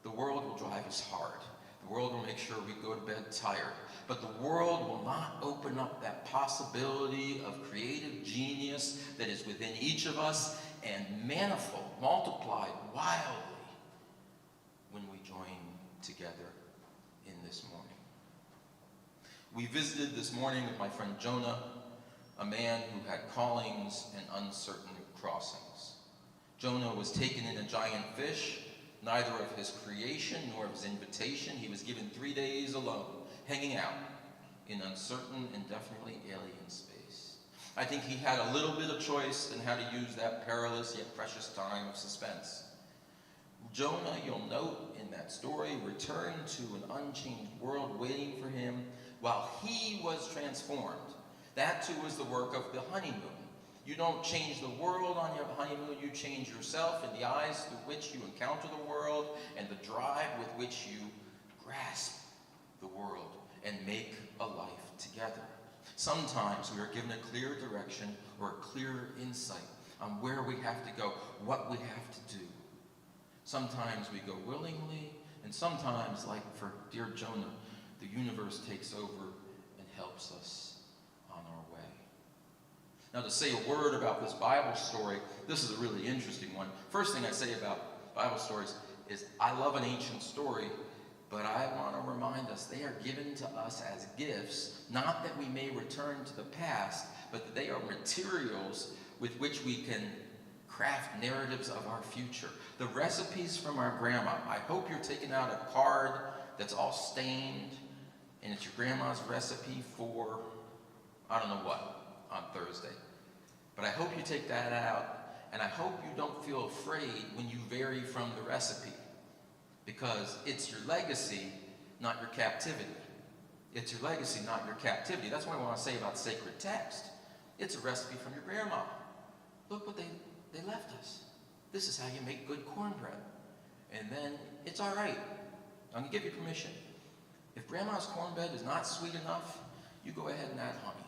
Speaker 2: The world will drive us hard. The world will make sure we go to bed tired. But the world will not open up that possibility of creative genius that is within each of us and manifold, multiplied wildly when we join together in this morning. We visited this morning with my friend Jonah, a man who had callings and uncertain crossings. Jonah was taken in a giant fish, neither of his creation nor of his invitation. He was given 3 days alone, hanging out in uncertain and definitely alien space. I think he had a little bit of choice in how to use that perilous yet precious time of suspense. Jonah, you'll note in that story, returned to an unchanged world waiting for him while he was transformed. That too was the work of the honeymoon. You don't change the world on your honeymoon, you change yourself in the eyes through which you encounter the world and the drive with which you grasp the world and make a life together. Sometimes we are given a clear direction or a clearer insight on where we have to go, what we have to do. Sometimes we go willingly, and sometimes, like for dear Jonah, the universe takes over and helps us on our way. Now, to say a word about this Bible story, this is a really interesting one. First thing I say about Bible stories is I love an ancient story, but I want to remind us they are given to us as gifts, not that we may return to the past, but that they are materials with which we can craft narratives of our future. The recipes from our grandma. I hope you're taking out a card that's all stained, and it's your grandma's recipe for, I don't know what, on Thursday. But I hope you take that out, and I hope you don't feel afraid when you vary from the recipe, because it's your legacy, not your captivity. It's your legacy, not your captivity. That's what I want to say about sacred text. It's a recipe from your grandma. Look what they left us. This is how you make good cornbread. And then it's all right. I'm going to give you permission. If grandma's cornbread is not sweet enough, you go ahead and add honey.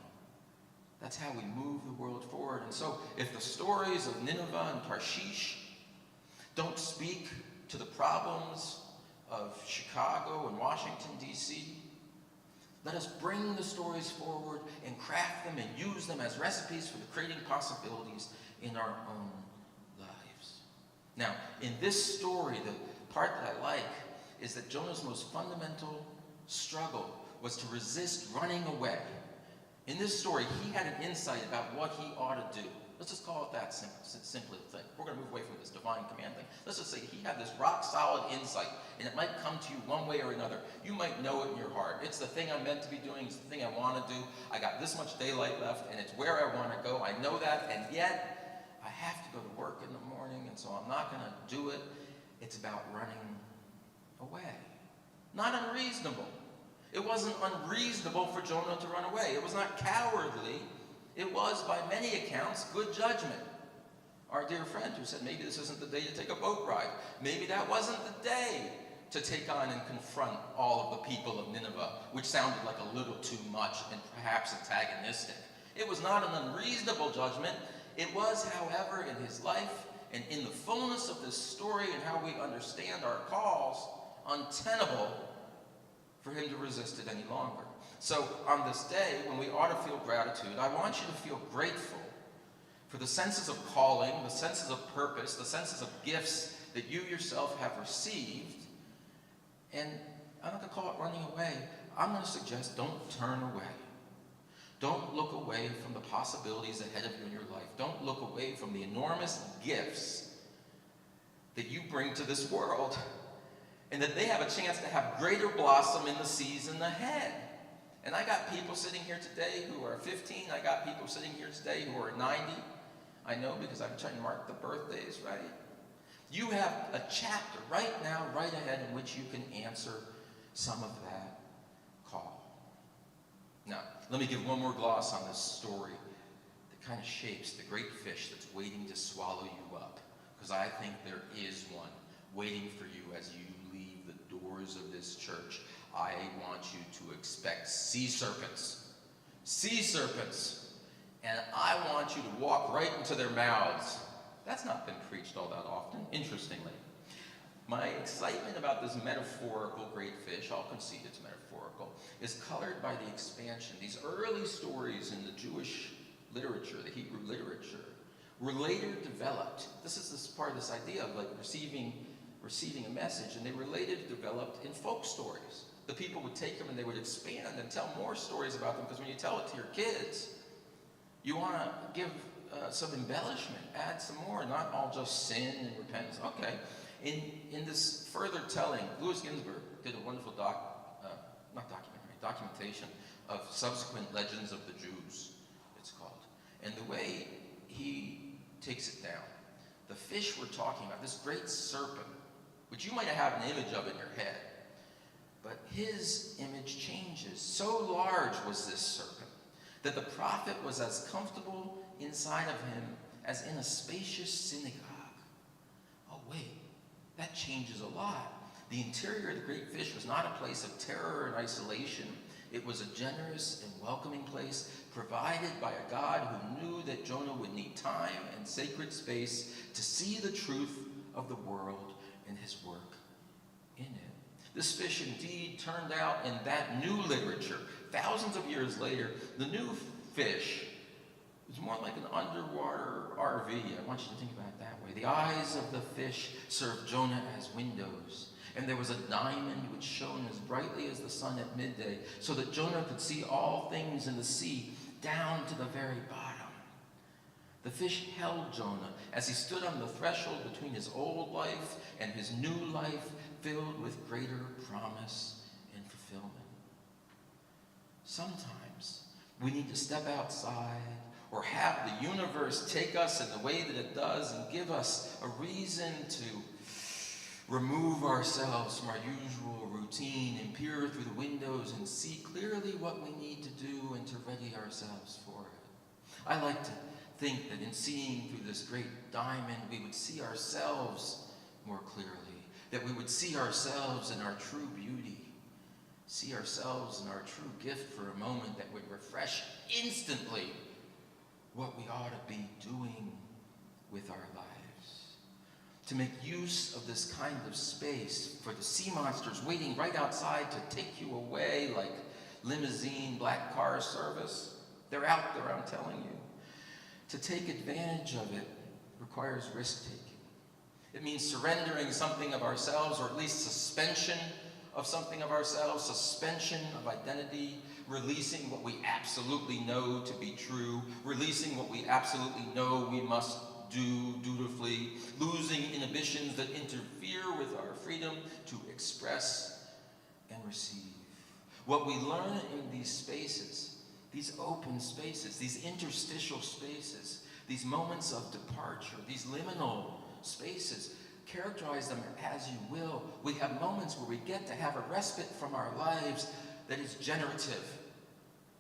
Speaker 2: That's how we move the world forward. And so if the stories of Nineveh and Tarshish don't speak to the problems of Chicago and Washington, D.C., let us bring the stories forward and craft them and use them as recipes for the creating possibilities in our own lives. Now, in this story, the part that I like is that Jonah's most fundamental struggle was to resist running away. In this story, he had an insight about what he ought to do. Let's just call it that simple thing. We're going to move away from this divine command thing. Let's just say he had this rock-solid insight, and it might come to you one way or another. You might know it in your heart. It's the thing I'm meant to be doing. It's the thing I want to do. I got this much daylight left, and it's where I want to go. I know that, and yet I have to go to work in the morning, and so I'm not going to do it. It's about running away. Not unreasonable. It wasn't unreasonable for Jonah to run away. It was not cowardly. It was, by many accounts, good judgment. Our dear friend who said maybe this isn't the day to take a boat ride. Maybe that wasn't the day to take on and confront all of the people of Nineveh, which sounded like a little too much and perhaps antagonistic. It was not an unreasonable judgment. It was, however, in his life and in the fullness of this story and how we understand our calls, untenable for him to resist it any longer. So on this day, when we ought to feel gratitude, I want you to feel grateful for the senses of calling, the senses of purpose, the senses of gifts that you yourself have received. And I'm not going to call it running away. I'm going to suggest don't turn away. Don't look away from the possibilities ahead of you in your life. Don't look away from the enormous gifts that you bring to this world, and that they have a chance to have greater blossom in the season ahead. And I got people sitting here today who are 15. I got people sitting here today who are 90. I know because I'm trying to mark the birthdays, right? You have a chapter right now, right ahead, in which you can answer some of that call. Now, let me give one more gloss on this story that kind of shapes the great fish that's waiting to swallow you up. Because I think there is one waiting for you as you leave the doors of this church. I want you to expect sea serpents. Sea serpents. And I want you to walk right into their mouths. That's not been preached all that often, interestingly. My excitement about this metaphorical great fish, I'll concede it's metaphorical, is colored by the expansion. These early stories in the Jewish literature, the Hebrew literature, were later developed. This part of this idea of like receiving a message, and they were later developed in folk stories. The people would take them and they would expand and tell more stories about them, because when you tell it to your kids, You want to give some embellishment, add some more, not all just sin and repentance. Okay. In this further telling, Louis Ginsburg did a wonderful documentation of subsequent legends of the Jews, it's called. And the way he takes it down, the fish we're talking about, this great serpent, which you might have an image of in your head, but his image changes. So large was this serpent that the prophet was as comfortable inside of him as in a spacious synagogue. Oh wait, that changes a lot. The interior of the great fish was not a place of terror and isolation. It was a generous and welcoming place provided by a God who knew that Jonah would need time and sacred space to see the truth of the world and his work in it. This fish indeed turned out in that new literature. Thousands of years later, the new fish is more like an underwater RV. I want you to think about it that way. The eyes of the fish served Jonah as windows. And there was a diamond which shone as brightly as the sun at midday, so that Jonah could see all things in the sea down to the very bottom. The fish held Jonah as he stood on the threshold between his old life and his new life, filled with greater promise and fulfillment. Sometimes we need to step outside or have the universe take us in the way that it does and give us a reason to remove ourselves from our usual routine and peer through the windows and see clearly what we need to do and to ready ourselves for it. I like to think that in seeing through this great diamond, we would see ourselves more clearly, that we would see ourselves in our true beauty, see ourselves in our true gift for a moment that would refresh instantly what we ought to be doing with our lives. To make use of this kind of space for the sea monsters waiting right outside to take you away like limousine black car service. They're out there, I'm telling you. To take advantage of it requires risk-taking. It means surrendering something of ourselves, or at least suspension of something of ourselves, suspension of identity, releasing what we absolutely know to be true, releasing what we absolutely know we must do dutifully, losing inhibitions that interfere with our freedom to express and receive. What we learn in these spaces, these open spaces, these interstitial spaces, these moments of departure, these liminal spaces, characterize them as you will. We have moments where we get to have a respite from our lives that is generative.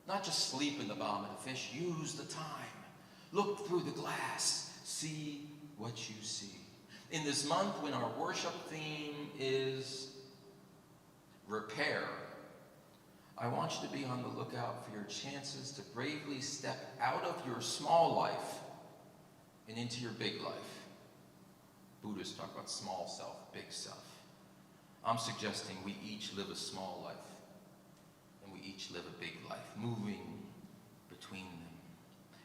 Speaker 2: Not just sleep in the bottom of the fish, use the time. Look through the glass. See what you see. In this month, when our worship theme is repair, I want you to be on the lookout for your chances to bravely step out of your small life and into your big life. Buddhists talk about small self, big self. I'm suggesting we each live a small life and we each live a big life, moving between them.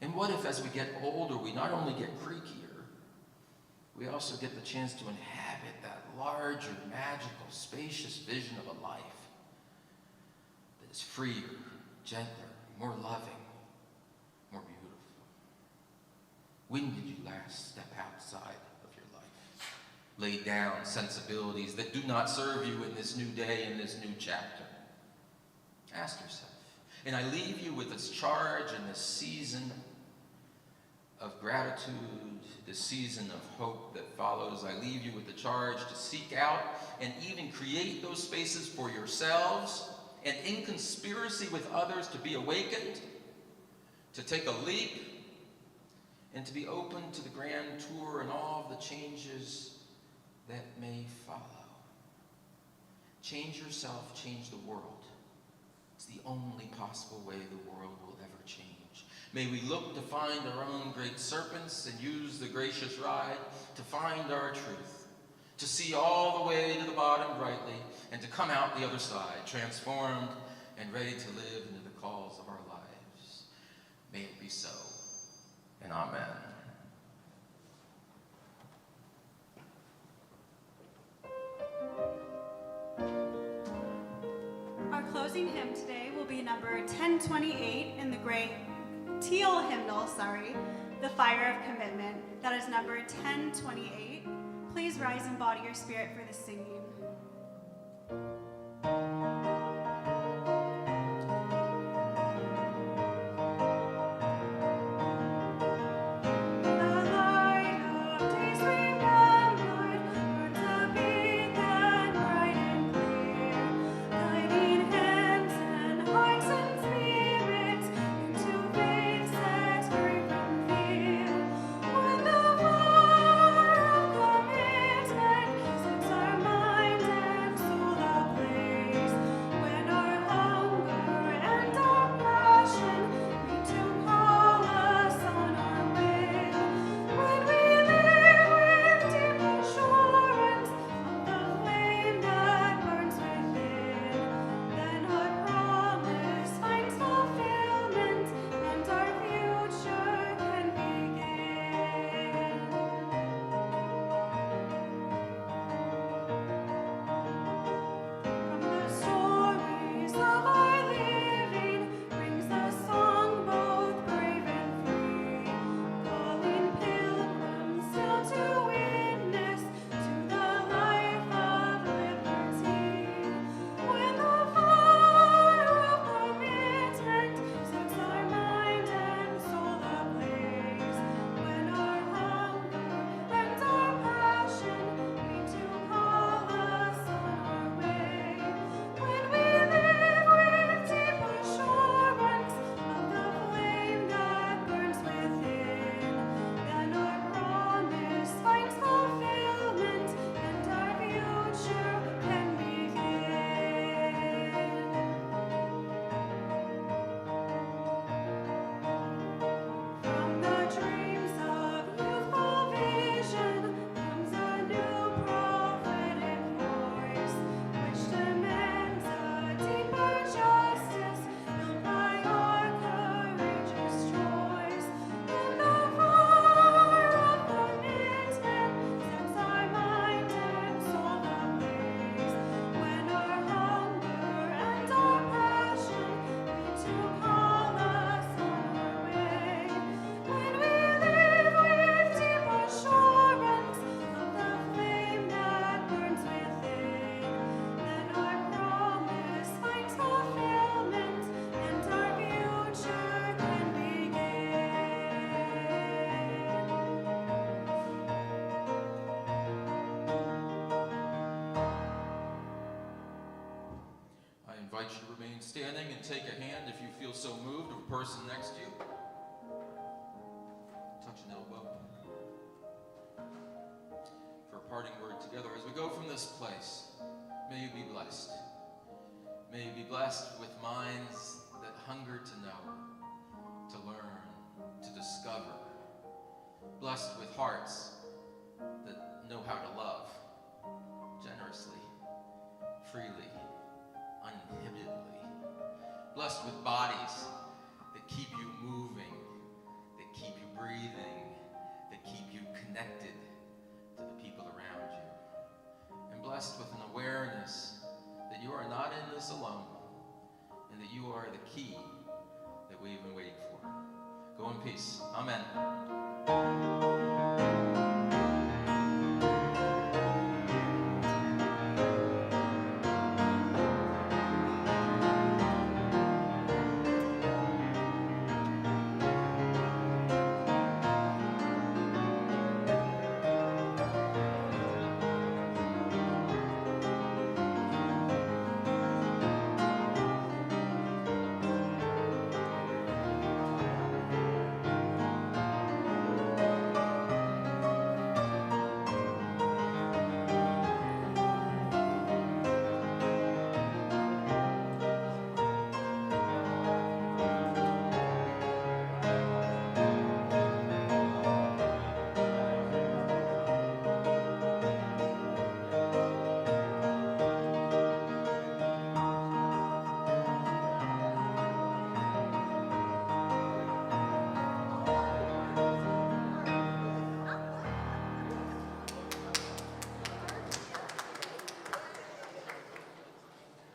Speaker 2: And what if, as we get older, we not only get creakier, we also get the chance to inhabit that larger, magical, spacious vision of a life that is freer, gentler, more loving, more beautiful. When did you last step outside of your life? Lay down sensibilities that do not serve you in this new day, in this new chapter. Ask yourself. And I leave you with this charge in this season of gratitude, this season of hope that follows. I leave you with the charge to seek out and even create those spaces for yourselves and in conspiracy with others to be awakened, to take a leap, and to be open to the grand tour and all of the changes that may follow. Change yourself, change the world. It's the only possible way the world will ever change. May we look to find our own great serpents and use the gracious ride to find our truth, to see all the way to the bottom brightly, and to come out the other side, transformed and ready to live into the calls of our lives. May it be so, and amen.
Speaker 13: Our closing hymn today will be number 1028 in the gray teal hymnal, The Fire of Commitment. That is number 1028. Please rise in body or spirit for the singing.
Speaker 2: I invite you to remain standing and take a hand if you feel so moved of a person next to you. Touch an elbow. For a parting word together as we go from this place, may you be blessed. May you be blessed with minds that hunger to know, to learn, to discover. Blessed with hearts that know how to love generously, freely, uninhibitedly. Blessed with bodies that keep you moving, that keep you breathing, that keep you connected to the people around you. And blessed with an awareness that you are not in this alone, and that you are the key that we've been waiting for. Go in peace. Amen.